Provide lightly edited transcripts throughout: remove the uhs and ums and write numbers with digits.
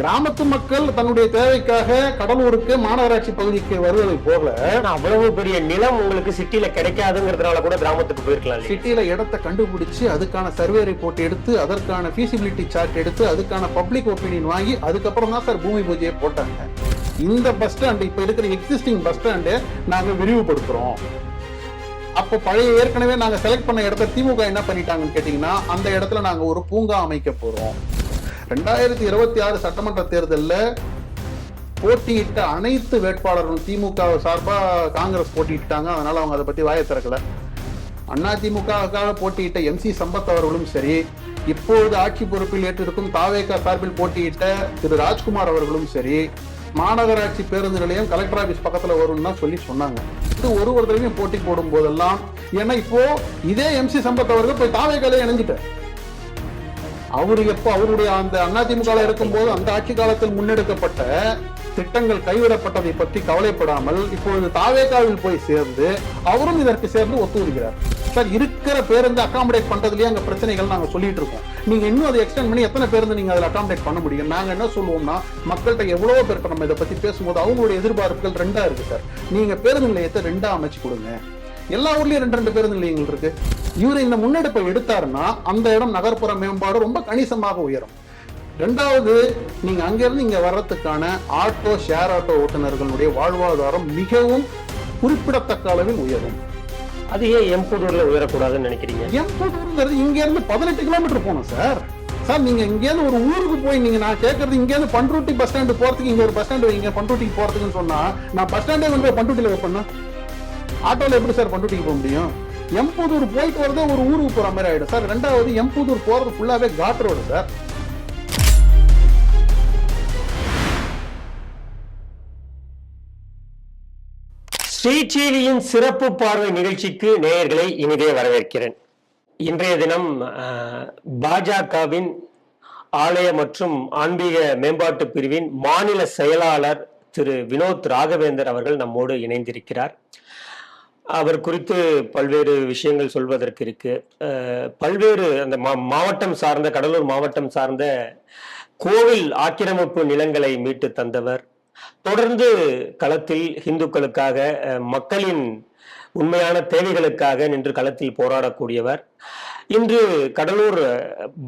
கிராமத்து மக்கள் தன்னுடைய தேவைக்காக கடலூருக்கு மாநகராட்சி பகுதிக்கு வருவதை போல அவ்வளவு பெரிய நிலம் உங்களுக்கு சிட்டில கிடைக்காதுங்கிறதுனால கூட கிராமத்துக்கு போயிருக்கலாம். சிட்டில இடத்தை கண்டுபிடிச்சு அதுக்கான சர்வே ரிப்போர்ட் எடுத்து அதற்கான ஃபீசிபிலிட்டி சார்ட் எடுத்து அதுக்கான பப்ளிக் ஒப்பீனியன் வாங்கி அதுக்கப்புறம் தான் சார் பூமி பூஜையை போட்டாங்க. இந்த பஸ் ஸ்டாண்ட் இப்ப இருக்கிற எக்ஸிஸ்டிங் பஸ் ஸ்டாண்டு நாங்க விரிவுபடுத்துறோம். அப்போ பழைய ஏற்கனவே நாங்க செலக்ட் பண்ண இடத்த திமுக என்ன பண்ணிட்டாங்கன்னு கேட்டீங்கன்னா அந்த இடத்துல நாங்க ஒரு பூங்கா அமைக்க போறோம். 2026 சட்டமன்ற தேர்தலில் போட்டியிட்ட அனைத்து வேட்பாளர்களும் திமுக சார்பா காங்கிரஸ் போட்டியிட்டாங்க. அதனால அவங்க அதை பத்தி வாயை திறக்கல. அதிமுகவுக்காக போட்டியிட்ட MC சம்பத் அவர்களும் சரி, இப்பொழுது ஆட்சி பொறுப்பில் ஏற்றிருக்கும் தாவேகா சார்பில் போட்டியிட்ட திரு ராஜ்குமார் அவர்களும் சரி, மாநகராட்சி பேருந்து நிலையம் கலெக்டர் ஆபீஸ் பக்கத்துல வரும்னு தான் சொல்லி சொன்னாங்க. இது ஒரு தடவையும் போட்டி போடும் போதெல்லாம், ஏன்னா இப்போ இதே MC சம்பத் அவர்கள் போய் தாவேகாலே இணைஞ்சிட்டார். அவரு எப்போ அவருடைய அந்த அதிமுக இருக்கும் போது அந்த ஆட்சி காலத்தில் முன்னெடுக்கப்பட்ட திட்டங்கள் கைவிடப்பட்டதை பற்றி கவலைப்படாமல் இப்பொழுது தாவேகாவில் போய் சேர்ந்து அவரும் இதற்கு சேர்ந்து ஒத்துழைக்கிறார். சார், இருக்கிற பேருந்து அகாமடேட் பண்றதுலயே அங்க பிரச்சனைகள் நாங்க சொல்லிட்டு இருக்கோம். நீங்க இன்னும் அதை எக்ஸ்டெண்ட் பண்ணி எத்தனை பேருந்து நீங்க அதில் அகாமடேட் பண்ண முடியும்? நாங்க என்ன சொல்லுவோம்னா, மக்கள்கிட்ட எவ்வளவு பேருக்கு நம்ம இதை பத்தி பேசும்போது அவங்களுடைய எதிர்பார்ப்புகள் 2 இருக்கு சார். நீங்க பேருந்து நிலையத்தை 2 அமைச்சு கொடுங்க. எல்லா ஊர்லயும் 2 பேருந்து நிலையங்கள் இருக்கு. இவரு இந்த முன்னெடுப்பை எடுத்தாருன்னா அந்த இடம் நகர்ப்புற மேம்பாடு ரொம்ப கணிசமாக உயரும். 2வது, நீங்க அங்கிருந்து இங்க வர்றதுக்கான ஆட்டோ ஷேர் ஆட்டோ ஓட்டுநர்களுடைய வாழ்வாதாரம் மிகவும் குறிப்பிடத்தக்க அளவில் உயரும். அது ஏன் எம்பூதூர்ல உயரக்கூடாதுன்னு நினைக்கிறீங்க? எம்பூதூர்ங்கிறது இங்க இருந்து 18 கிலோமீட்டர் போகணும் சார். சார், நீங்க இங்க இருந்து ஒரு ஊருக்கு போய் நீங்க நான் கேட்கறது இங்க இருந்து பண்ருட்டி பஸ் ஸ்டாண்டு போறதுக்கு இங்க ஒரு பஸ் ஸ்டாண்டு வைங்க பண்ருட்டிக்கு போறதுக்குன்னு சொன்னா நான் பஸ் ஸ்டாண்டே வந்து பண்ருட்டியில வைப்பேன்னா ஆட்டோல எப்படி சார் பண்ருட்டிக்கு போக முடியும்? எம்பூதூர் போயிட்டு வரதே ஒரு ஊருக்கு போற மாதிரி ஆயிடும் சார். 2வது, எம்பூதூர் போறது ஃபுல்லாவே காட் ரோடு சார். ஸ்ரீ டிவியின் சிறப்பு பார்வை நிகழ்ச்சிக்கு நேயர்களை இனிதே வரவேற்கிறேன். இன்றைய தினம் பாஜகவின் ஆலய மற்றும் ஆன்மீக மேம்பாட்டு பிரிவின் மாநில செயலாளர் திரு வினோத் ராகவேந்தர் அவர்கள் நம்மோடு இணைந்திருக்கிறார். அவர் குறித்து பல்வேறு விஷயங்கள் சொல்வதற்கு இருக்கு. பல்வேறு அந்த மாவட்டம் சார்ந்த, கடலூர் மாவட்டம் சார்ந்த கோவில் ஆக்கிரமிப்பு நிலங்களை மீட்டு தந்தவர், தொடர்ந்து களத்தில் இந்துக்களுக்காக, மக்களின் உண்மையான தேவைகளுக்காக நின்று களத்தில் போராடக்கூடியவர். இன்று கடலூர்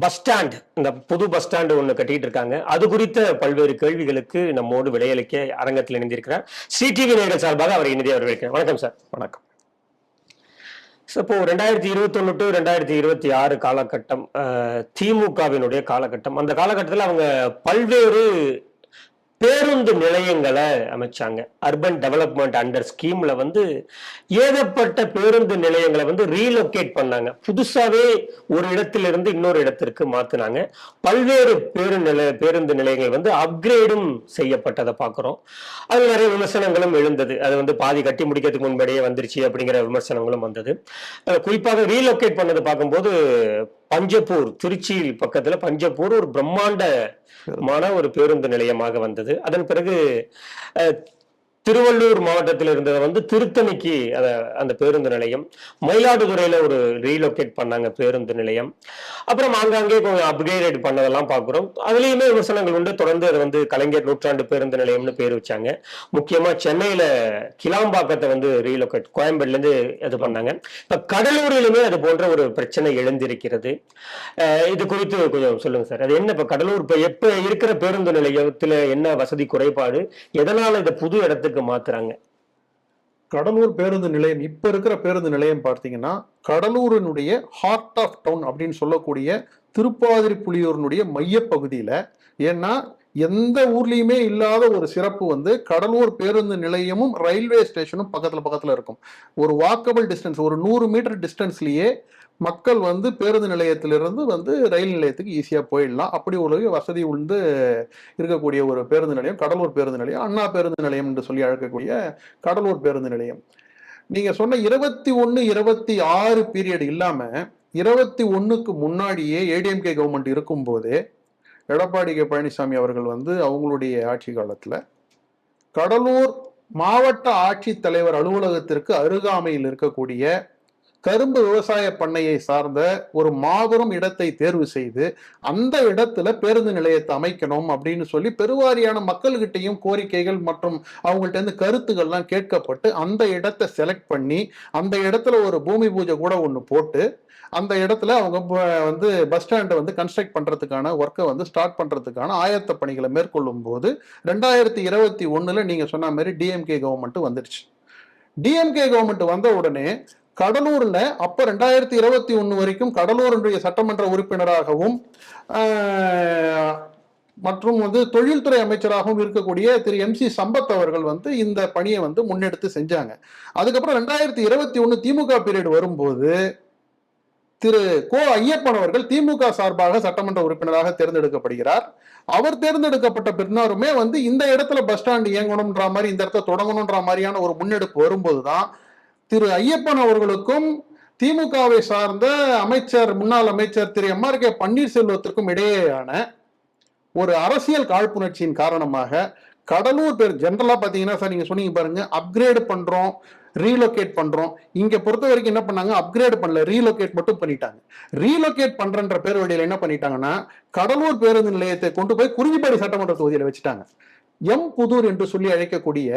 பஸ் ஸ்டாண்ட், இந்த புது பஸ் ஸ்டாண்டு ஒன்று கட்டிட்டு இருக்காங்க, அது குறித்த பல்வேறு கேள்விகளுக்கு நம்மோடு விடையளிக்க அரங்கத்தில் இணைந்திருக்கிறார். ஸ்ரீ டிவி நேயர்கள் சார்பாக அவர் இனிதே வரவேற்கிறேன். வணக்கம் சார். வணக்கம். இப்போ 2021 to 2026 காலகட்டம் திமுகவினுடைய காலகட்டம். அந்த காலகட்டத்தில் அவங்க பல்வேறு பேருந்து நிலையங்களை அமைச்சாங்க. அர்பன் டெவலப்மெண்ட் அண்டர் ஸ்கீம்ல ஏகப்பட்ட பேருந்து நிலையங்களை ரீலோகேட் பண்ணாங்க. புதுசாவே ஒரு இடத்திலிருந்து இன்னொரு இடத்திற்கு மாத்தினாங்க. பல்வேறு பேருந்து நிலையங்கள் அப்கிரேடும் செய்யப்பட்டதை பார்க்கிறோம். அது நிறைய விமர்சனங்களும் எழுந்தது. அது பாதி கட்டி முடிக்கிறதுக்கு முன்படியே வந்துருச்சு அப்படிங்கிற விமர்சனங்களும் வந்தது. குறிப்பாக ரீலோகேட் பண்ணது பார்க்கும்போது பஞ்சப்பூர், திருச்சி பக்கத்துல பஞ்சப்பூர் ஒரு பிரம்மாண்டமான ஒரு பேருந்து நிலையமாக வந்தது. அதன் பிறகு திருவள்ளூர் மாவட்டத்தில் இருந்ததை திருத்தணிக்கு அந்த பேருந்து நிலையம், மயிலாடுதுறையில ஒரு ரீலோகேட் பண்ணாங்க பேருந்து நிலையம். அப்புறம் ஆங்காங்கே கொஞ்சம் அப்கிரேட் பண்ணதெல்லாம் பார்க்கிறோம். அதுலயுமே விமர்சனங்கள் உண்டு. தொடர்ந்து அதை கலைஞர் நூற்றாண்டு பேருந்து நிலையம்னு பேர் வச்சாங்க. முக்கியமா சென்னையில கிளாம்பாக்கத்தை ரீலோகேட், கோயம்பேடுல இருந்து இது பண்ணாங்க. இப்ப கடலூரிலுமே அது போன்ற ஒரு பிரச்சனை எழுந்திருக்கிறது. இது குறித்து கொஞ்சம் சொல்லுங்க சார். அது என்ன, இப்ப கடலூர் எப்ப இருக்கிற பேருந்து நிலையத்துல என்ன வசதி குறைபாடு, எதனால இந்த புது இடத்துக்கு மாத்துறாங்க? கடலூர் பேருந்து நிலையம், இப்ப இருக்கிற பேருந்து நிலையம் பார்த்தீங்கன்னா கடலூரினுடைய ஹார்ட் ஆஃப் டவுன் அப்படின்னு சொல்லக்கூடிய திருப்பாதிரிப்புலியூரினுடைய மையப்பகுதியில, ஏன்னா எந்த ஊர்லயுமே இல்லாத ஒரு சிறப்பு கடலூர் பேருந்து நிலையமும் ரயில்வே ஸ்டேஷனும் பக்கத்துல இருக்கும். ஒரு வாக்கபிள் டிஸ்டன்ஸ், ஒரு 100 மீட்டர் டிஸ்டன்ஸ்லயே மக்கள் பேருந்து நிலையத்திலிருந்து ரயில் நிலையத்துக்கு ஈஸியா போயிடலாம். அப்படி ஒரு வசதி இருக்கக்கூடிய ஒரு பேருந்து நிலையம் கடலூர் பேருந்து நிலையம். அண்ணா பேருந்து நிலையம் என்று சொல்லி அழைக்கக்கூடிய கடலூர் பேருந்து நிலையம். நீங்க சொன்ன 21, 26 பீரியட் இல்லாம 21க்கு முன்னாடியே ஏடிஎம்கே கவர்மெண்ட் இருக்கும் போதே எடப்பாடி கே பழனிசாமி அவர்கள் அவங்களுடைய ஆட்சி காலத்துல கடலூர் மாவட்ட ஆட்சித்தலைவர் அலுவலகத்திற்கு அருகாமையில் இருக்கக்கூடிய கரும்பு விவசாய பண்ணையை சார்ந்த ஒரு மாபெரும் இடத்தை தேர்வு செய்து அந்த இடத்துல பேருந்து நிலையத்தை அமைக்கணும் அப்படின்னு சொல்லி பெருவாரியான மக்கள்கிட்டையும் கோரிக்கைகள் மற்றும் அவங்கள்ட்ட இருந்து கருத்துக்கள்லாம் கேட்கப்பட்டு அந்த இடத்தை செலக்ட் பண்ணி அந்த இடத்துல ஒரு பூமி பூஜை கூட ஒன்று போட்டு அந்த இடத்துல அவங்க வந்து பஸ் ஸ்டாண்டை வந்து கன்ஸ்ட்ரக்ட் பண்றதுக்கான ஒர்க்கை வந்து ஸ்டார்ட் பண்றதுக்கான ஆயத்த பணிகளை மேற்கொள்ளும் போது 2021 நீங்க சொன்ன மாதிரி டிஎம்கே கவர்மெண்ட் வந்துடுச்சு. டிஎம்கே கவர்மெண்ட் வந்த உடனே கடலூர்ல அப்ப 2021 வரைக்கும் கடலூருடைய சட்டமன்ற உறுப்பினராகவும் மற்றும் வந்து தொழில்துறை அமைச்சராகவும் இருக்கக்கூடிய திரு MC சம்பத் அவர்கள் வந்து இந்த பணியை வந்து முன்னெடுத்து செஞ்சாங்க. அதுக்கப்புறம் 2021 திமுக பீரியட் வரும்போது திரு கோ ஐயப்பன் அவர்கள் திமுக சார்பாக சட்டமன்ற உறுப்பினராக தேர்ந்தெடுக்கப்படுகிறார். அவர் தேர்ந்தெடுக்கப்பட்ட பின்னாருமே வந்து இந்த இடத்துல பஸ் ஸ்டாண்ட் இயங்கணும்ன்ற மாதிரி இந்த இடத்துல தொடங்கணும்ன்ற மாதிரியான ஒரு முன்னெடுப்பு வரும்போதுதான் திரு ஐயப்பன் அவர்களுக்கும் திமுகவை சார்ந்த முன்னாள் அமைச்சர் திரு MRK பன்னீர்செல்வத்திற்கும் இடையேயான ஒரு அரசியல் காழ்ப்புணர்ச்சியின் காரணமாக கடலூர் பேர் ஜெனரலா பாத்தீங்கன்னா சார் நீங்க சொன்னீங்க பாருங்க, அப்கிரேட் பண்றோம், ரீலோகேட் பண்றோம். இங்க பொறுத்த வரைக்கும் என்ன பண்ணாங்க, அப்கிரேட் பண்ணல, ரீலோகேட் மட்டும் பண்ணிட்டாங்க. ரீலோகேட் பண்றன்ற பேர் வழியில என்ன பண்ணிட்டாங்கன்னா கடலூர் பேருந்து நிலையத்தை கொண்டு போய் குறிஞ்சிப்பாடி சட்டமன்ற தொகுதியில வச்சுட்டாங்க. புதூர் என்று சொல்லி அழைக்கக்கூடிய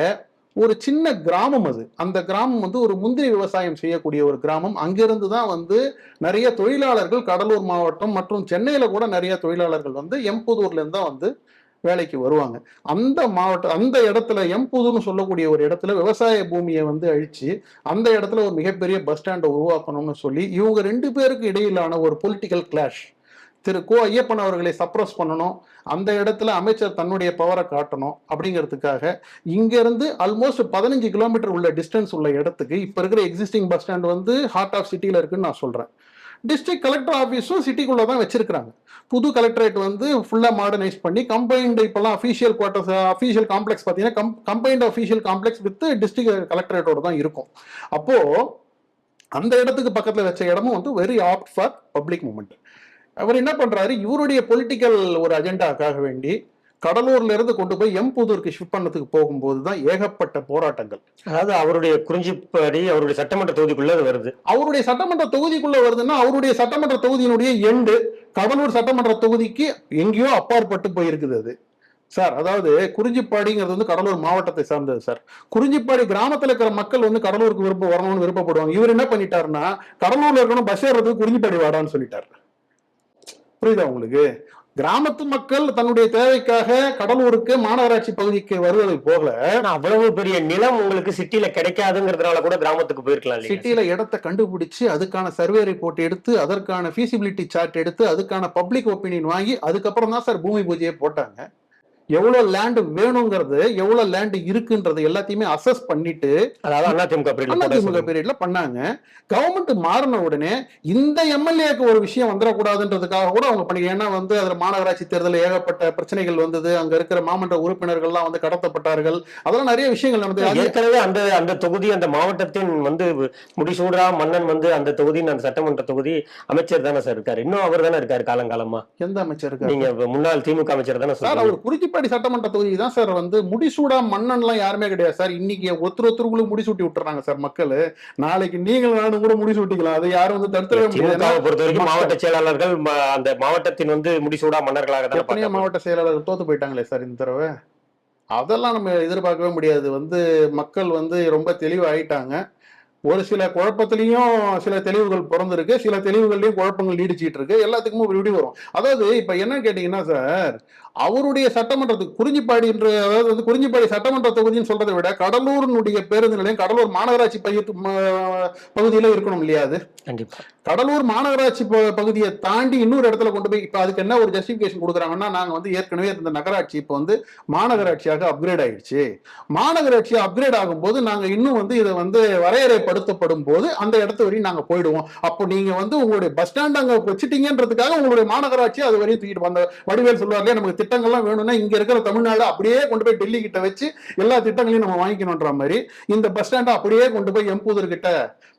ஒரு சின்ன கிராமம் அது. அந்த கிராமம் வந்து ஒரு முந்திரி விவசாயம் செய்யக்கூடிய ஒரு கிராமம். அங்கிருந்து தான் வந்து நிறைய தொழிலாளர்கள் கடலூர் மாவட்டம் மற்றும் சென்னையில கூட நிறைய தொழிலாளர்கள் வந்து புதூர்ல இருந்து தான் வந்து வேலைக்கு வருவாங்க. அந்த மாவட்டம் அந்த இடத்துல புதூர்னு சொல்லக்கூடிய ஒரு இடத்துல விவசாய பூமியை வந்து அழிச்சு அந்த இடத்துல ஒரு மிகப்பெரிய பஸ் ஸ்டாண்டை உருவாக்கணும்னு சொல்லி இவங்க 2 பேருக்கு இடையிலான ஒரு பொலிட்டிக்கல் கிளாஷ். திரு கோ ஐயப்பன் அவர்களை சப்ரஸ் பண்ணணும், அந்த இடத்துல அமைச்சர் தன்னுடைய பவரை காட்டணும் அப்படிங்கிறதுக்காக இங்க இருந்து ஆல்மோஸ்ட் 15 கிலோமீட்டர் உள்ள டிஸ்டன்ஸ் உள்ள இடத்துக்கு இப்ப இருக்கிற எக்ஸிஸ்டிங் பஸ் ஸ்டாண்ட் வந்து ஹார்ட் ஆஃப் சிட்டில இருக்குன்னு நான் சொல்றேன். டிஸ்ட்ரிக்ட் கலெக்டர் ஆஃபீஸும் சிட்டிக்குள்ளதான் வச்சிருக்காங்க. புது கலெக்டரேட் வந்து ஃபுல்லா மாடர்னைஸ் பண்ணி கம்பைன்டு இப்பெல்லாம் அஃபீஷியல் குவார்டர்ஸ் அஃபீஷியல் காம்ப்ளெக்ஸ் பார்த்தீங்கன்னா combined official complex with district கலெக்டரேட்டோட தான் இருக்கும். அப்போ அந்த இடத்துக்கு பக்கத்துல வச்ச இடமும் வந்து very apt for public movement. அவர் என்ன பண்றாரு, இவருடைய பொலிட்டிக்கல் ஒரு அஜெண்டாக்காக வேண்டி கடலூர்ல இருந்து கொண்டு போய் புதூருக்கு ஷிஃப்ட் பண்ணதுக்கு போகும்போது தான் ஏகப்பட்ட போராட்டங்கள். அதாவது அவருடைய குறிஞ்சிப்பாடி அவருடைய சட்டமன்ற தொகுதிக்குள்ள வருது. அவருடைய சட்டமன்ற தொகுதிக்குள்ள வருதுன்னா அவருடைய சட்டமன்ற தொகுதியினுடைய எண்டு கடலூர் சட்டமன்ற தொகுதிக்கு எங்கேயோ அப்பாற்பட்டு போயிருக்குது அது சார். அதாவது குறிஞ்சிப்பாடிங்கிறது வந்து கடலூர் மாவட்டத்தை சார்ந்தது சார். குறிஞ்சிப்பாடி கிராமத்துல இருக்கிற மக்கள் வந்து கடலூருக்கு வரணும்னு விருப்பப்படுவாங்க. இவர் என்ன பண்ணிட்டாருன்னா கடலூர்ல இருக்கணும், பஸ் ஏறதுக்கு குறிஞ்சிப்பாடி வாடான்னு சொல்லிட்டாரு. புரியுதா உங்களுக்கு? கிராமத்து மக்கள் தன்னுடைய தேவைக்காக கடலூருக்கு மாநகராட்சி பகுதிக்கு வருவதை போகல, அவ்வளவு பெரிய நிலம் உங்களுக்கு சிட்டில கிடைக்காதுங்கிறதுனால கூட கிராமத்துக்கு போயிருக்கலாம். சிட்டில இடத்தை கண்டுபிடிச்சு அதுக்கான சர்வே ரிப்போர்ட் எடுத்து அதற்கான ஃபீசிபிலிட்டி சார்ட் எடுத்து அதுக்கான பப்ளிக் ஒப்பீனியன் வாங்கி அதுக்கப்புறம் தான் சார் பூமி பூஜையை போட்டாங்க. எவ்வளவு லேண்ட் வேணுங்கிறது எவ்வளவு லேண்ட் இருக்குன்றது எல்லாத்தையுமே அசஸ் பண்ணிட்டு அதிமுக பீரியட்ல பண்ணாங்க. கவர்மெண்ட் மாறின உடனே இந்த எம்எல்ஏக்கு ஒரு விஷயம் வந்துடக்கூடாதுன்றதுக்காக கூட அவங்க பண்ணி, ஏன்னா வந்து அதுல மாநகராட்சி தேர்தல் ஏகப்பட்ட பிரச்சனைகள் வந்தது, அங்க இருக்கிற மாமன்ற உறுப்பினர்கள்லாம் வந்து கடத்தப்பட்டார்கள், அதெல்லாம் நிறைய விஷயங்கள் நடந்தது. ஏற்கனவே அந்த தொகுதி அந்த மாவட்டத்தின் வந்து முடிசூடா மன்னன் வந்து அந்த தொகுதி அந்த சட்டமன்ற தொகுதி அமைச்சர் தானே சார் இருக்காரு, இன்னும் அவர் தானே இருக்காரு காலங்காலமா. எந்த அமைச்சர் இருக்காரு? நீங்க முன்னாள் திமுக அமைச்சர் தானே சார். அவர் குறிஞ்சிப்பாடி சட்டமன்ற தொகுதி தான் சார். வந்து முடிசூடா மன்னன் எல்லாம் யாருமே கிடையாது சார். இன்னைக்கு ஒருத்தருக்குள்ள முடிசூட்டி விட்டுறாங்க சார் மக்கள். நாளைக்கு நீங்கள் நானும் கூட முடிசூட்டிக்கலாம், அது யாரும் வந்து தடுத்துவே முடியாது. பொறுத்த வரைக்கும் மாவட்ட செயலாளர்கள் அந்த மாவட்டத்தின் வந்து முடிசூடா மன்னர்களாக தான். எத்தனையோ மாவட்ட செயலாளர்கள் தோத்து போயிட்டாங்களே சார் இந்த தடவை. அதெல்லாம் நம்ம எதிர்பார்க்கவே முடியாது. வந்து மக்கள் வந்து ரொம்ப தெளிவாயிட்டாங்க. ஒரு சில குழப்பத்திலையும் சில தெளிவுகள் பிறந்திருக்கு, சில தெளிவுகள்லயும் குழப்பங்கள் நீடிச்சிட்டு இருக்கு. எல்லாத்துக்குமே ஒரு விடி வரும். அதாவது இப்ப என்ன கேட்டீங்கன்னா சார், அவருடைய சட்டமன்றத்துக்கு குறிஞ்சிப்பாடி என்று, அதாவது வந்து குறிஞ்சிப்பாடி சட்டமன்ற தொகுதின்னு சொல்றதை விட கடலூரினுடைய பேருந்து நிலையம் கடலூர் மாநகராட்சி பகுதியில இருக்கணும் இல்லையா? அது கண்டிப்பா கடலூர் மாநகராட்சி பகுதியை தாண்டி இன்னொரு இடத்துல கொண்டு போய் இப்ப அதுக்கு என்ன ஒரு ஜஸ்டிபிகேஷன் கொடுக்குறாங்கன்னா, நாங்க வந்து ஏற்கனவே இருந்த நகராட்சி இப்ப வந்து மாநகராட்சியாக அப்கிரேட் ஆயிடுச்சு. மாநகராட்சி அப்கிரேட் ஆகும் போது நாங்க இன்னும் வந்து இதை வந்து வரையறைப்படுத்தப்படும் போது அந்த இடத்து வரையும் நாங்க போயிடுவோம். அப்போ நீங்க வந்து உங்களுடைய பஸ் ஸ்டாண்ட் அங்க வச்சுட்டீங்கன்றதுக்காக உங்களுடைய மாநகராட்சி அது வரையும் தூக்கிட்டு வந்த வடிவேல் சொல்லுவார்களே, நமக்கு திட்டங்கள்லாம் வேணும்னா இங்க இருக்கிற தமிழ்நாடு அப்படியே கொண்டு போய் டெல்லி கிட்ட வச்சு எல்லா திட்டங்களையும் நம்ம வாங்கிக்கணும்ன்ற மாதிரி இந்த பஸ் ஸ்டாண்டை அப்படியே கொண்டு போய் எம்பூதர் கிட்ட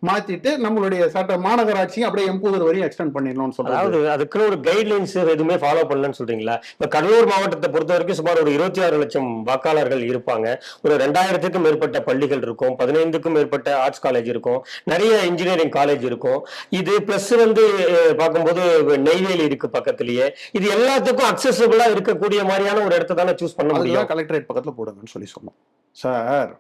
மாத்திட்டு நம்மளுடைய மாநகராட்சியும் அப்படியே எம்பூதர் வரையும் எக்ஸ்டெண்ட் பண்ணிடணும்னு சொல்றாங்க. அதாவது அதுக்குன்னு ஒரு கைட்லைன்ஸ் எதுவுமே ஃபாலோ பண்ணலன்னு சொல்றீங்களா? இப்ப கடலூர் மாவட்டத்தை பொறுத்த வரைக்கும் சுமார் ஒரு 26 லட்சம் வாக்காளர்கள் இருப்பாங்க. ஒரு 2000க்கும் மேற்பட்ட பள்ளிகள் இருக்கும், 15க்கும் மேற்பட்ட ஆர்ட்ஸ் காலேஜ் இருக்கும், நிறைய இன்ஜினியரிங் காலேஜ் இருக்கும். இது பிளஸ் பார்க்கும்போது நெய்வேலி இருக்கு பக்கத்திலேயே. இது எல்லாத்துக்கும் அக்சசபிளா இருக்கக்கூடிய மாதிரியான ஒரு இடத்த தானே சூஸ் பண்ண முடியும். கலெக்டரேட் பக்கத்துல போடுங்கன்னு சொல்லி சொன்னோம் சார்.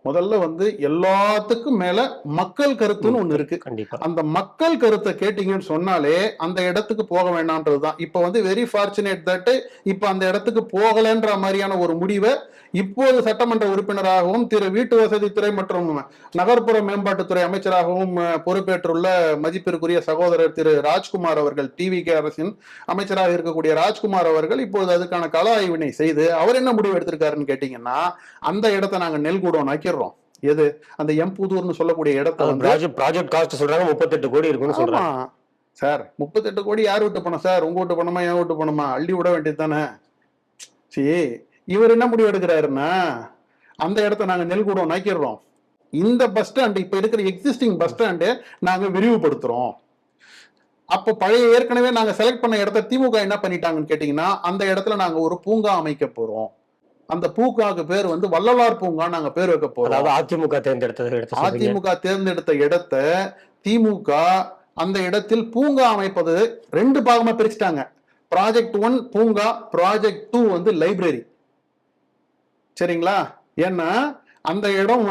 முதல்ல எல்லாத்துக்கும் மேல மக்கள் கருத்துன்னு ஒண்ணு இருக்கு. கண்டிப்பா அந்த மக்கள் கருத்தை கேட்டீங்கன்னு சொன்னாலே அந்த இடத்துக்கு போக வேண்டாம்ன்றதுதான். இப்ப வெரி ஃபார்ச்சுனேட் தட் இப்ப அந்த இடத்துக்கு போகலன்ற மாதிரியான ஒரு முடிவை இப்போது சட்டமன்ற உறுப்பினராகவும் திரு வீட்டு வசதித்துறை மற்றும் நகர்ப்புற மேம்பாட்டுத்துறை அமைச்சராகவும் பொறுப்பேற்றுள்ள மதிப்பிற்குரிய சகோதரர் திரு ராஜ்குமார் அவர்கள், டிவிகே அரசின் அமைச்சராக இருக்கக்கூடிய ராஜ்குமார் அவர்கள் இப்போது அதுக்கான கள ஆய்வினை செய்து அவர் என்ன முடிவு எடுத்திருக்காருன்னு கேட்டீங்கன்னா, அந்த இடத்தை நாங்க நெல்கூடம் ஆக்கிடுறோம். எது அந்த எம்புதூர்னு சொல்லக்கூடிய இடத்தை ப்ராஜெக்ட் காஸ்ட் சொல்றாங்க 38 கோடி இருக்குன்னு சொல்றாங்க சார். 38 கோடி யார் விட்டு பணம் சார்? உங்க வீட்டு பணமா என் வீட்டு பணமா? அள்ளி விட வேண்டியது தானே. சரி, இவர் என்ன முடிவு எடுக்கிறாருன்னா அந்த இடத்த நாங்க நெல்கூடம் நாக்கிடுறோம், இந்த பஸ் ஸ்டாண்ட் இப்ப இருக்கிற எக்ஸிஸ்டிங் பஸ் ஸ்டாண்டு நாங்க விரிவுபடுத்துறோம். அப்போ பழைய ஏற்கனவே நாங்க செலக்ட் பண்ண இடத்த திமுக என்ன பண்ணிட்டாங்கன்னு கேட்டீங்கன்னா, அந்த இடத்துல நாங்க ஒரு பூங்கா அமைக்க போறோம். அந்த பூங்காவுக்கு பேர் வள்ளலார் பூங்கா நாங்க பேர் வைக்க போறோம். அதிமுக தேர்ந்தெடுத்த இடத்தை திமுக அந்த இடத்தில் பூங்கா அமைப்பது 2 பாகமா பிரிச்சுட்டாங்க. ப்ராஜெக்ட் 1 பூங்கா, ப்ராஜெக்ட் 2 லைப்ரரி. சரிங்களா? ஏன்னா அந்த இடம்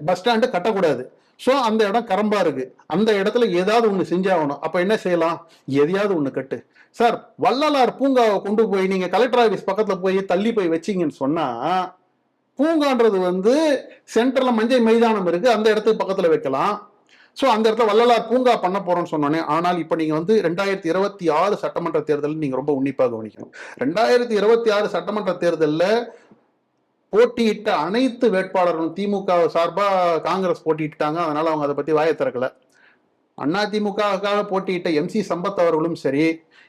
பஸ் ஸ்டாண்டு கட்டக்கூடாது. ஸோ அந்த இடம் கரம்பா இருக்கு. அந்த இடத்துல ஏதாவது ஒண்ணு செஞ்சாகணும். அப்ப என்ன செய்யலாம்? எதையாவது ஒண்ணு கட்டு சார். வள்ளலார் பூங்காவை கொண்டு போய் நீங்க கலெக்டர் ஆபீஸ் பக்கத்துல போய் தள்ளி போய் வச்சீங்கன்னு சொன்னா, பூங்கான்றது சென்டர்ல மஞ்சை மைதானம் இருக்கு, அந்த இடத்துக்கு பக்கத்துல வைக்கலாம். ஸோ அந்த இடத்துல வள்ளலார் பூங்கா பண்ண போறோம்னு சொன்னோன்னே, ஆனால் இப்ப நீங்க 2026 சட்டமன்ற தேர்தல் நீங்க ரொம்ப உன்னிப்பாக கவனிக்கணும். 2026 சட்டமன்ற தேர்தலில் போட்டியிட்ட அனைத்து வேட்பாளர்களும் திமுக சார்பா காங்கிரஸ் போட்டிட்டாங்க. அதனால அவங்க அதை பத்தி வாயை திறக்கல. அதிமுகவுக்காக போட்டியிட்ட MC சம்பத் அவர்களும் சரி,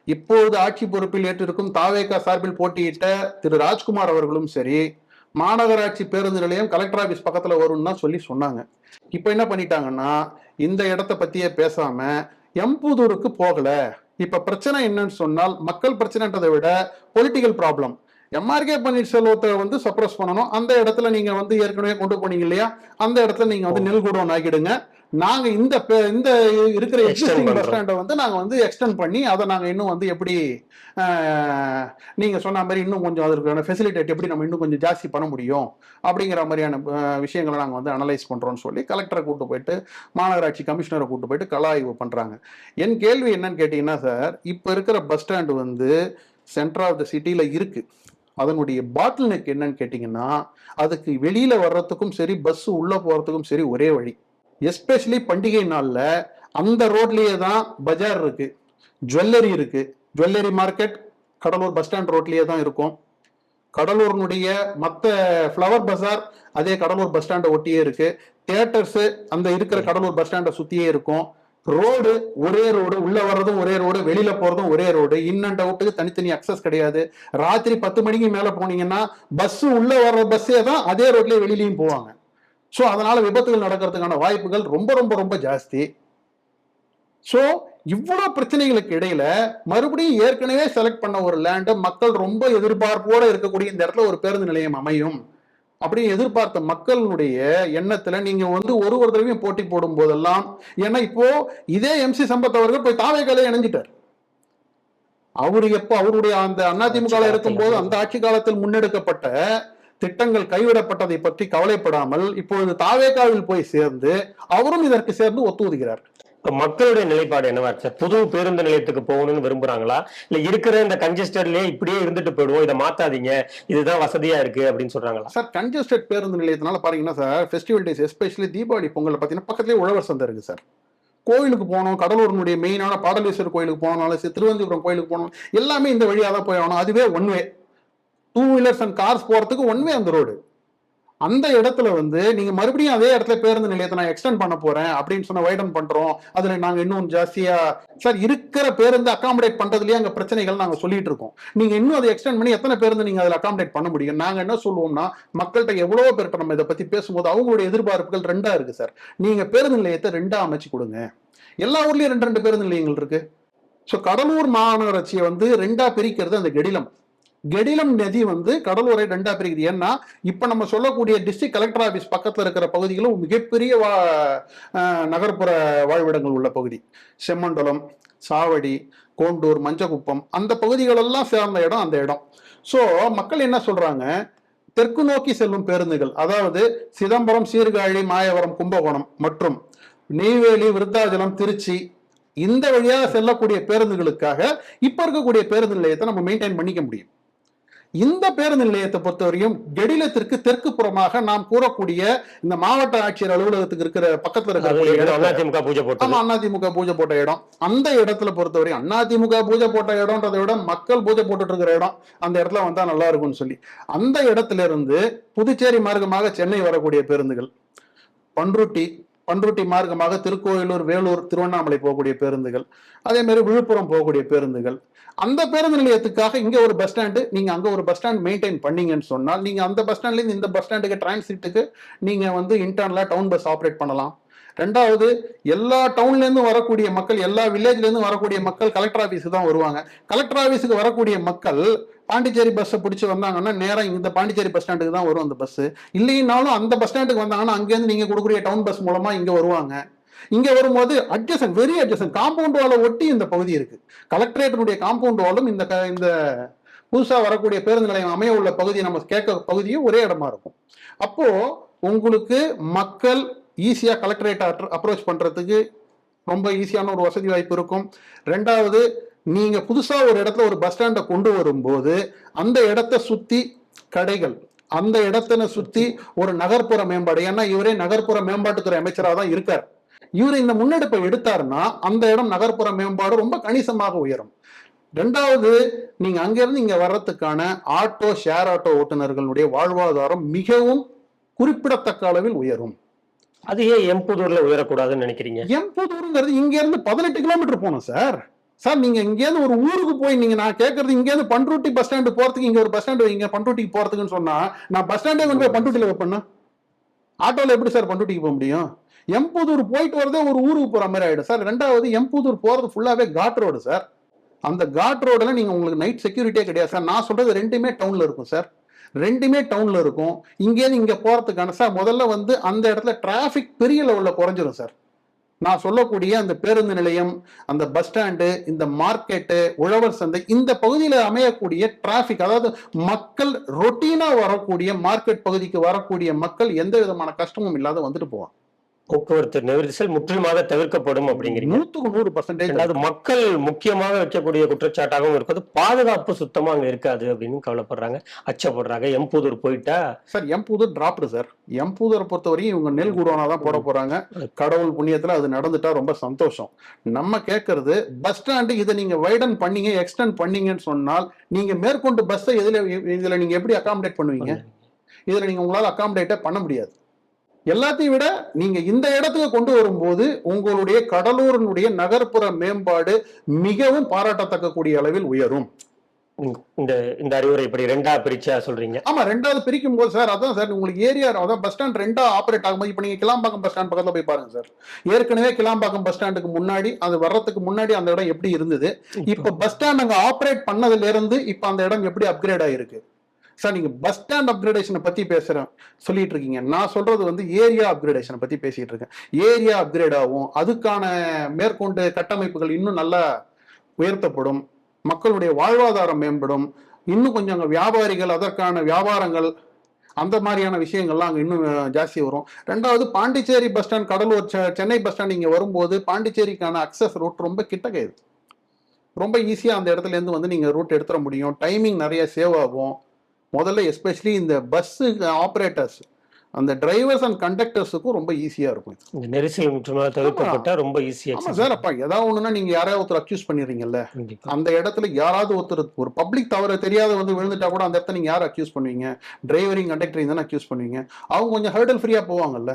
இப்போது ஆட்சி பொறுப்பில் ஏற்றிருக்கும் தாவேகா சார்பில் போட்டியிட்ட திரு ராஜ்குமார் அவர்களும் சரி, மாநகராட்சி பேருந்து நிலையம் கலெக்டர் ஆபீஸ் பக்கத்துல வரும்னு தான் சொன்னாங்க. இப்ப என்ன பண்ணிட்டாங்கன்னா, இந்த இடத்த பத்தியே பேசாம எம்புதூருக்கு போகல. இப்ப பிரச்சனை என்னன்னு சொன்னால், மக்கள் பிரச்சனைன்றதை விட பொலிட்டிக்கல் ப்ராப்ளம். MRK பன்னீர்செல்வத்தை சப்ரஸ் பண்ணணும். அந்த இடத்துல நீங்க ஏற்கனவே கொண்டு போனீங்க இல்லையா, அந்த இடத்துல நீங்க நெல்கூடம் ஆக்கிடுங்க. நாங்க இந்த இருக்கிற எக்ஸிஸ்டிங் பஸ் ஸ்டாண்டை நாங்க எக்ஸ்டெண்ட் பண்ணி அதை நாங்க இன்னும் எப்படி நீங்க சொன்ன மாதிரி இன்னும் கொஞ்சம் அதற்கான ஃபெசிலிட்டேட் எப்படி நம்ம இன்னும் கொஞ்சம் ஜாஸ்தி பண்ண முடியும் அப்படிங்கிற மாதிரியான விஷயங்களை நாங்க அனலைஸ் பண்றோம்னு சொல்லி கலெக்டரை கூட்டு போயிட்டு மாநகராட்சி கமிஷனரை கூட்டு போயிட்டு கள ஆய்வு பண்றாங்க. என் கேள்வி என்னன்னு கேட்டீங்கன்னா சார், இப்ப இருக்கிற bus stand centre of the சிட்டில இருக்கு. அதனுடைய பாட்டில் நெக் என்னன்னு கேட்டீங்கன்னா, அதுக்கு வெளியில வர்றதுக்கும் சரி, பஸ் உள்ள போறதுக்கும் சரி ஒரே வழி. எஸ்பெஷலி பண்டிகை நாள்ல அந்த ரோட்லயே தான் பஜார் இருக்கு, ஜுவல்லரி இருக்கு. Jewellery market Cuddalore bus stand ரோட்லயே தான் இருக்கும். கடலூர்னுடைய மற்ற ஃப்ளவர் பஜார் அதே கடலூர் பஸ் ஸ்டாண்டை ஒட்டியே இருக்கு. தியேட்டர்ஸ் அந்த இருக்கிற கடலூர் பஸ் ஸ்டாண்டை சுத்தியே இருக்கும். ரோடு ஒரே ரோடு, உள்ள வர்றதும் ஒரே ரோடு, வெளியில போறதும் ஒரே ரோடு. இன் அண்ட் அவுட்டுக்கு தனித்தனி அக்சஸ் கிடையாது. ராத்திரி 10 மணிக்கு மேல போனீங்கன்னா பஸ் உள்ள வர்ற பஸ்ஸே தான் அதே ரோட்லயே வெளியிலையும் போவாங்க. ஸோ அதனால விபத்துகள் நடக்கிறதுக்கான வாய்ப்புகள் ரொம்ப ரொம்ப ரொம்ப ஜாஸ்தி. ஸோ இவ்வளவு பிரச்சனைகளுக்கு இடையில மறுபடியும் ஏற்கனவே செலக்ட் பண்ண ஒரு லேண்டை மக்கள் ரொம்ப எதிர்பார்ப்போட இருக்கக்கூடிய இந்த இடத்துல ஒரு பேருந்து நிலையம் அமையும் அப்படின்னு எதிர்பார்த்த மக்களுடைய எண்ணத்துல நீங்க ஒரு தடவையும் போட்டி போடும் போதெல்லாம், ஏன்னா இப்போ இதே MC சம்பத் அவர்கள் போய் தாவேகால இணைஞ்சிட்டார். அவரு எப்போ அவருடைய அந்த அதிமுக இருக்கும் போது அந்த ஆட்சி காலத்தில் முன்னெடுக்கப்பட்ட திட்டங்கள் கைவிடப்பட்டதை பற்றி கவலைப்படாமல் இப்பொழுது தாவேகாவில் போய் சேர்ந்து அவரும் இதற்கு சேர்ந்து ஒத்துழைக்கிறார். மக்களுடைய நிலைப்பாடு என்னவா சார்? புது பேருந்து நிலையத்துக்கு போகணும்னு விரும்புறாங்களா, இல்ல இருக்கிற இந்த கன்ஜெஸ்டட்லயே இப்படியே இருந்துட்டு போயிடுவோம், இதை மாத்தாதீங்க, இதுதான் வசதியா இருக்கு அப்படின்னு சொல்றாங்களா? சார், கன்ஜெஸ்டட் பேருந்து நிலையத்தினால பாத்தீங்கன்னா sir, festival days especially Deepavali Pongal பாத்தீங்கன்னா பக்கத்துலேயே உழவர் சந்தை இருக்கு சார். கோயிலுக்கு போனோம், கடலூரினுடைய மெயினான பாடலேஸ்வரர் கோயிலுக்கு போனாலும் சரி, திருவனந்தபுரம் கோயிலுக்கு போனோம், எல்லாமே இந்த வழியாக தான் போய் ஆகணும். அதுவே one way, 2 wheelers and cars போறதுக்கு ஒன் வே அந்த ரோடு. அந்த இடத்துல வந்து நீங்க மறுபடியும் அதே இடத்துல பேருந்து நிலையத்தை நான் எக்ஸ்டெண்ட் பண்ண போறேன் அப்படின்னு சொன்ன வைடன் பண்றோம், அதுல நாங்க இன்னும் ஜாஸ்தியா சார் இருக்கிற பேருந்து அகாமடேட் பண்றதுலயே அங்க பிரச்சனைகள் நாங்க சொல்லிட்டு இருக்கோம். நீங்க இன்னும் அதை எக்ஸ்டெண்ட் பண்ணி எத்தனை பேருந்து நீங்க அதுல அகாமடேட் பண்ண முடியும்? நாங்க என்ன சொல்லுவோம்னா, மக்கள்கிட்ட எவ்வளவு பேர்கிட்ட நம்ம இதை பத்தி பேசும்போது அவங்களுடைய எதிர்பார்ப்புகள் ரெண்டா இருக்கு சார். நீங்க பேருந்து நிலையத்தை ரெண்டா அமைச்சு கொடுங்க. எல்லா ஊர்லயும் ரெண்டு ரெண்டு பேருந்து நிலையங்கள் இருக்கு. ஸோ கடலூர் மாநகராட்சியை வந்து ரெண்டா பிரிக்கிறது அந்த கெடிலம் நதி வந்து கடலூரை ரெண்டா பிரிக்குது. ஏன்னா இப்ப நம்ம சொல்லக்கூடிய டிஸ்ட்ரிக்ட் கலெக்டர் ஆபீஸ் பக்கத்துல இருக்கிற பகுதிகளும் மிகப்பெரிய நகர்ப்புற வாழ்விடங்கள் உள்ள பகுதி. செம்மண்டலம், சாவடி, கோண்டூர், மஞ்சக்குப்பம் அந்த பகுதிகள் எல்லாம் சேர்ந்த இடம் அந்த இடம். ஸோ மக்கள் என்ன சொல்றாங்க, தெற்கு நோக்கி செல்லும் பேருந்துகள், அதாவது சிதம்பரம், சீர்காழி, மாயவரம், கும்பகோணம் மற்றும் நெய்வேலி, விருத்தாச்சலம், திருச்சி இந்த வழியாக செல்லக்கூடிய பேருந்துகளுக்காக இப்ப இருக்கக்கூடிய பேருந்து நிலையத்தை நம்ம மெயின்டைன் பண்ணிக்க முடியும். இந்த பேருந்து நிலையத்தை பொறுத்தவரையும் கெடிலத்திற்கு தெற்கு புறமாக நாம் கூறக்கூடிய இந்த மாவட்ட ஆட்சியர் அலுவலகத்துக்கு இருக்கிற பக்கத்துல இருக்கக்கூடிய அதிமுக பூஜை போட்ட இடம், அந்த இடத்துல பொறுத்தவரையும் அதிமுக பூஜை போட்ட இடம்ன்றதை விட மக்கள் பூஜை போட்டுட்டு இருக்கிற இடம், அந்த இடத்துல வந்தா நல்லா இருக்கும்னு சொல்லி அந்த இடத்துல இருந்து புதுச்சேரி மார்க்கமாக சென்னை வரக்கூடிய பேருந்துகள், பண்ருட்டி மார்க்கமாக திருக்கோயிலூர், வேலூர், திருவண்ணாமலை போகக்கூடிய பேருந்துகள், அதே மாதிரி விழுப்புரம் போகக்கூடிய பேருந்துகள், அந்த பேருந்து நிலையத்துக்காக இங்க ஒரு பஸ் ஸ்டாண்டு, நீங்க அங்க ஒரு பஸ் ஸ்டாண்ட் மெயின்டைன் பண்ணீங்கன்னு சொன்னால் நீங்க அந்த பஸ் ஸ்டாண்ட்ல இருந்து இந்த பஸ் ஸ்டாண்டுக்கு டிரான்சிட்டுக்கு நீங்க வந்து இன்டர்னலா டவுன் பஸ் ஆப்ரேட் பண்ணலாம். ரெண்டாவது, எல்லா டவுன்ல இருந்து வரக்கூடிய மக்கள், எல்லா வில்லேஜ்ல இருந்து வரக்கூடிய மக்கள் கலெக்டர் ஆபீஸுக்கு தான் வருவாங்க. கலெக்டர் ஆபீஸுக்கு வரக்கூடிய மக்கள் பாண்டிச்சேரி பஸ்ஸை பிடிச்சி வந்தாங்கன்னா நேரம் இந்த பாண்டிச்சேரி பஸ் ஸ்டாண்டுக்கு தான் வரும் அந்த பஸ். இல்லைனாலும் அந்த பஸ் ஸ்டாண்டுக்கு வந்தாங்கன்னா அங்கேருந்து நீங்க கொடுக்கக்கூடிய டவுன் பஸ் மூலமா இங்க வருவாங்க. இங்க வரும்போது வெரி அட்ஜசன் காம்பவுண்ட் வாலை ஒட்டி இந்த பகுதி இருக்கு. கலெக்டரேட்டினுடைய காம்பவுண்ட் வாலும் இந்த புதுசா வரக்கூடிய பேருந்து நிலையம் அமைய உள்ள பகுதி நம்ம கேட்க பகுதியும் ஒரே இடமா இருக்கும். அப்போ உங்களுக்கு மக்கள் ஈஸியா கலெக்டரேட் அப்ரோச் பண்றதுக்கு ரொம்ப ஈஸியான ஒரு வசதி வாய்ப்பு இருக்கும். ரெண்டாவது, நீங்க புதுசா ஒரு இடத்துல ஒரு பஸ் ஸ்டாண்டை கொண்டு வரும்போது அந்த இடத்தை சுத்தி கடைகள், அந்த இடத்துல சுத்தி ஒரு நகர்ப்புற மேம்பாடு, ஏன்னா இவரே நகர்ப்புற மேம்பாட்டுத்துறை அமைச்சராக தான் இருக்கார். இவர் இந்த முன்னெடுப்பை எடுத்தாருன்னா அந்த இடம் நகர்ப்புற மேம்பாடு ரொம்ப கணிசமாக உயரும். ரெண்டாவது, நீங்க அங்கிருந்து இங்க வர்றதுக்கான ஷேர் ஆட்டோ ஓட்டுநர்களுடைய வாழ்வாதாரம் மிகவும் குறிப்பிடத்தக்க அளவில் உயரும். அது ஏன் எம்புதூர்ல உயரக்கூடாதுன்னு நினைக்கிறீங்க? எம்புதூருங்கிறது இங்க இருந்து 18 கிலோமீட்டர் போகணும் சார். நீங்க இங்கேருந்து ஒரு ஊருக்கு போய் நீங்க, நான் கேட்கறது இங்கேருந்து பண்ருட்டி பஸ் ஸ்டாண்டு போறதுக்கு இங்க ஒரு பஸ் ஸ்டாண்டு வைங்க பண்ருட்டிக்கு போறதுக்குன்னு சொன்னா, நான் பஸ் ஸ்டாண்டே கொண்டு போய் பண்ருட்டியில வைப்பேன்னா ஆட்டோல எப்படி சார் பண்ருட்டிக்கு போக முடியும்? எம்புதூர் போயிட்டு வரதே ஒரு ஊருக்கு போற மாதிரி ஆயிடும் சார். ரெண்டாவது, எம்புதூர் போறது ஃபுல்லாவே காட் ரோடு சார். அந்த காட் ரோடுல நீங்க உங்களுக்கு நைட் செக்யூரிட்டியே கிடையாது சார். நான் சொல்றது ரெண்டுமே டவுன்ல இருக்கும் சார், ரெண்டுமே டவுன்ல இருக்கும். இங்கேருந்து இங்க போறதுக்கான சார் முதல்ல வந்து அந்த இடத்துல டிராபிக் பெரிய லெவல்ல குறைஞ்சிரும் சார். நான் சொல்லக்கூடிய அந்த பேருந்து நிலையம், அந்த பஸ் ஸ்டாண்டு, இந்த மார்க்கெட்டு, உழவர் சந்தை, இந்த பகுதியில் அமையக்கூடிய டிராபிக், அதாவது மக்கள் ரொட்டீனா வரக்கூடிய மார்க்கெட் பகுதிக்கு வரக்கூடிய மக்கள் எந்த விதமான கஷ்டமும் இல்லாத வந்துட்டு போவாங்க. போக்குவரத்து நெரிசல் முற்றிலுமாக தவிர்க்கப்படும் அப்படிங்கிறீங்க. 100%. அதாவது மக்கள் முக்கியமாக வைக்கக்கூடிய குற்றச்சாட்டாகவும் இருக்கிறது பாதுகாப்பு சுத்தமா அங்க இருக்காது அப்படின்னு கவலைப்படுறாங்க, அச்சப்படுறாங்க. எம்புதூர் போயிட்டா சார், எம்புதூர் டிராப்டு சார். எம்புதூரை பொறுத்தவரையும் இவங்க நெல் குடோனா தான் போட போறாங்க. கடவுள் புண்ணியத்துல அது நடந்துட்டா ரொம்ப சந்தோஷம். நம்ம கேட்கறது பஸ் ஸ்டாண்டு இதை நீங்க வைடன் பண்ணீங்க, எக்ஸ்டெண்ட் பண்ணீங்கன்னு சொன்னால் நீங்க மேற்கொண்டு பஸ்ஸை இதுல நீங்க எப்படி அகாமடேட் பண்ணுவீங்க? இதுல நீங்க உங்களால அகாமடேட்டே பண்ண முடியாது. எல்லாத்தையும் விட நீங்க இந்த இடத்துக்கு கொண்டு வரும்போது உங்களுடைய கடலூரினுடைய நகர்ப்புற மேம்பாடு மிகவும் பாராட்டத்தக்க கூடிய அளவில் உயரும். இந்த அறிவுரை இப்படி ரெண்டா பிரிச்சா சொல்றீங்க? ஆமா, ரெண்டாவது பிரிக்கும் போது சார், அதான் சார் உங்களுக்கு ஏரியா, அதான் பஸ் ஸ்டாண்ட் ரெண்டா ஆப்ரேட் ஆகும்போது இப்ப நீங்க கிளாம்பாக்கம் பஸ் ஸ்டாண்ட் பக்கத்துல போய் பாருங்க சார். ஏற்கனவே கிளாம்பாக்கம் பஸ் ஸ்டாண்டுக்கு முன்னாடி, அது வர்றதுக்கு முன்னாடி அந்த இடம் எப்படி இருந்தது, இப்ப பஸ் ஸ்டாண்ட் அங்க ஆப்ரேட் பண்ணதுல இருந்து இப்ப அந்த இடம் எப்படி அப்கிரேட் ஆயிருக்கு சார். நீங்க பஸ் ஸ்டாண்ட் அப்கிரேடேஷனை பத்தி சொல்லிட்டு இருக்கீங்க. நான் சொல்றது வந்து ஏரியா அப்கிரேடேஷனை பத்தி பேசிட்டு இருக்கேன். ஏரியா அப்கிரேட் ஆகும், அதுக்கான மேற்கொண்டு கட்டமைப்புகள் இன்னும் நல்லா உயர்த்தப்படும், மக்களுடைய வாழ்வாதாரம் மேம்படும், இன்னும் கொஞ்சம் அங்க வியாபாரிகள், அதற்கான வியாபாரங்கள், அந்த மாதிரியான விஷயங்கள்லாம் அங்க இன்னும் ஜாஸ்தி வரும். ரெண்டாவது, Pondicherry bus stand, Cuddalore Chennai bus stand இங்க வரும்போது பாண்டிச்சேரிக்கான அக்சஸ் ரூட் ரொம்ப கிட்டக்க இது, ரொம்ப ஈஸியா அந்த இடத்துல இருந்து வந்து நீங்க ரூட் எடுத்துட முடியும். டைமிங் நிறைய சேவ் ஆகும். முதல்ல எஸ்பெஷலி இந்த பஸ் ஆப்ரேட்டர்ஸ், அந்த டிரைவர்ஸ் அண்ட் கண்டக்டர்ஸுக்கும் ரொம்ப ஈஸியா இருக்கும். இந்த நெரிசல் முற்றுமாக தவிர்க்கப்பட்டா ரொம்ப ஈஸியா. ஆமா சார், அப்ப ஏதாவது ஒண்ணுன்னா நீங்க யாராவது ஒருத்தர் அக்யூஸ் பண்ணிடுறீங்கல்ல, அந்த இடத்துல யாராவது ஒருத்தர் ஒரு பப்ளிக் தவிர தெரியாத வந்து விழுந்துட்டா கூட அந்த இடத்துல நீங்க யாரை அக்யூஸ் பண்ணுவீங்க? டிரைவரிங் கண்டக்டரிங் தானே அக்யூஸ் பண்ணுவீங்க. அவங்க கொஞ்சம் ஹர்டல் ஃப்ரீயா போவாங்கல்ல.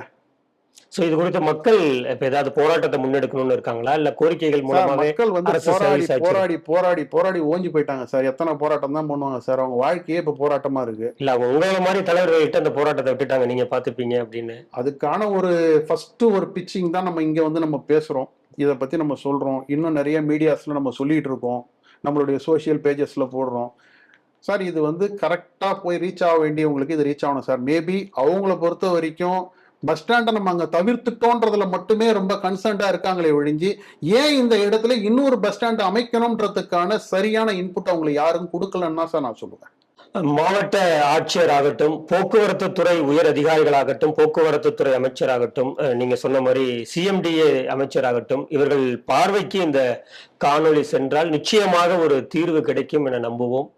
சோ இது குறித்து மக்கள் இப்ப ஏதாவது போராட்டத்தை முன்னெடுக்கணும்னு இருக்காங்களா, இல்ல கோரிக்கைகள் மூலமாவே மக்கள் வந்து போராடி போராடி போராடி போராடி ஓஞ்சி போயிட்டாங்க சார். எத்தனை போராட்டம் தான் பண்ணுவாங்க சார், அவங்க வாழ்க்கையே இப்ப போராட்டமா இருக்கு. இல்ல அவங்க உங்களை மாதிரி தலைவர்கள்ட்ட அந்த போராட்டத்தை விட்டுட்டாங்க, நீங்க பாத்துப்பீங்க அப்படின்னு. அதுக்கான ஒரு ஃபர்ஸ்ட் ஒரு பிச்சிங் தான் நம்ம இங்க வந்து நம்ம பேசுறோம், இதை பத்தி நம்ம சொல்றோம். இன்னும் நிறைய மீடியாஸ்ல நம்ம சொல்லிட்டு இருக்கோம், நம்மளுடைய சோசியல் பேஜஸ்ல போடுறோம் சார். இது வந்து கரெக்டா போய் ரீச் ஆக வேண்டியவங்களுக்கு இது ரீச் ஆகணும் சார். மேபி அவங்கள பொறுத்த வரைக்கும் பஸ் ஸ்டாண்டை நம்ம அங்க தவிர்த்துட்டோன்றதுல மட்டுமே ரொம்ப கன்சர்ன்டா இருக்காங்களே ஒழிஞ்சு, ஏன் இந்த இடத்துல இன்னொரு பஸ் ஸ்டாண்ட் அமைக்கணும்ன்றதுக்கான சரியான இன்புட் அவங்களுக்கு யாரும் கொடுக்கலன்னா சார் நான் சொல்லுவேன். மாவட்ட ஆட்சியர் ஆகட்டும், போக்குவரத்து துறை உயர் அதிகாரிகளாகட்டும், போக்குவரத்து துறை அமைச்சராகட்டும், நீங்க சொன்ன மாதிரி சிஎம்டிஏ அமைச்சராகட்டும், இவர்கள் பார்வைக்கு இந்த காணொளி சென்றால் நிச்சயமாக ஒரு தீர்வு கிடைக்கும் என நம்புவோம்.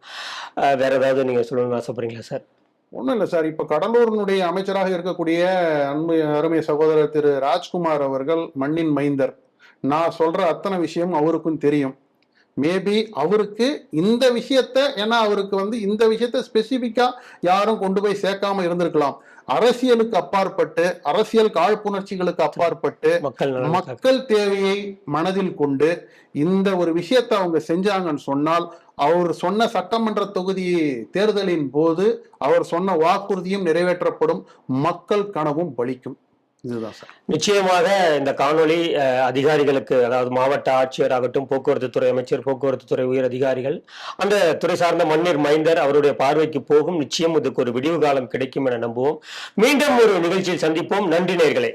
வேற ஏதாவது நீங்க சொல்லணும்னு ஆசைப்படுறீங்களா சார்? ஒன்றும் இல்லை சார், இப்போ கடலூரினுடைய அமைச்சராக இருக்கக்கூடிய அருமை சகோதரர் திரு ராஜ்குமார் அவர்கள் மண்ணின் மைந்தர். நான் சொல்ற அத்தனை விஷயம் அவருக்கும் தெரியும். மேபி அவருக்கு இந்த விஷயத்த, ஏன்னா அவருக்கு வந்து இந்த விஷயத்த ஸ்பெசிபிக்கா யாரும் கொண்டு போய் சேர்க்காம இருந்திருக்கலாம். அரசியலுக்கு அப்பாற்பட்டு, அரசியல் காழ்ப்புணர்ச்சிகளுக்கு அப்பாற்பட்டு மக்கள் தேவையை மனதில் கொண்டு இந்த ஒரு விஷயத்தை அவங்க செஞ்சாங்கன்னு சொன்னால், அவர் சொன்ன சட்டமன்ற தொகுதி தேர்தலின் போது அவர் சொன்ன வாக்குறுதியும் நிறைவேற்றப்படும், மக்கள் கனவும் பலிக்கும். இதுதான் சார். நிச்சயமாக இந்த காணொளி அதிகாரிகளுக்கு, அதாவது மாவட்ட ஆட்சியர் ஆகட்டும், போக்குவரத்து துறை அமைச்சர், போக்குவரத்து துறை உயர் அதிகாரிகள், அந்த துறை சார்ந்த மண்ணிர் மைந்தர் அவருடைய பார்வைக்கு போகும். நிச்சயம் இதுக்கு ஒரு விடிவு காலம் கிடைக்கும் என நம்புவோம். மீண்டும் ஒரு நிகழ்ச்சியில் சந்திப்போம். நன்றி நேயர்களே.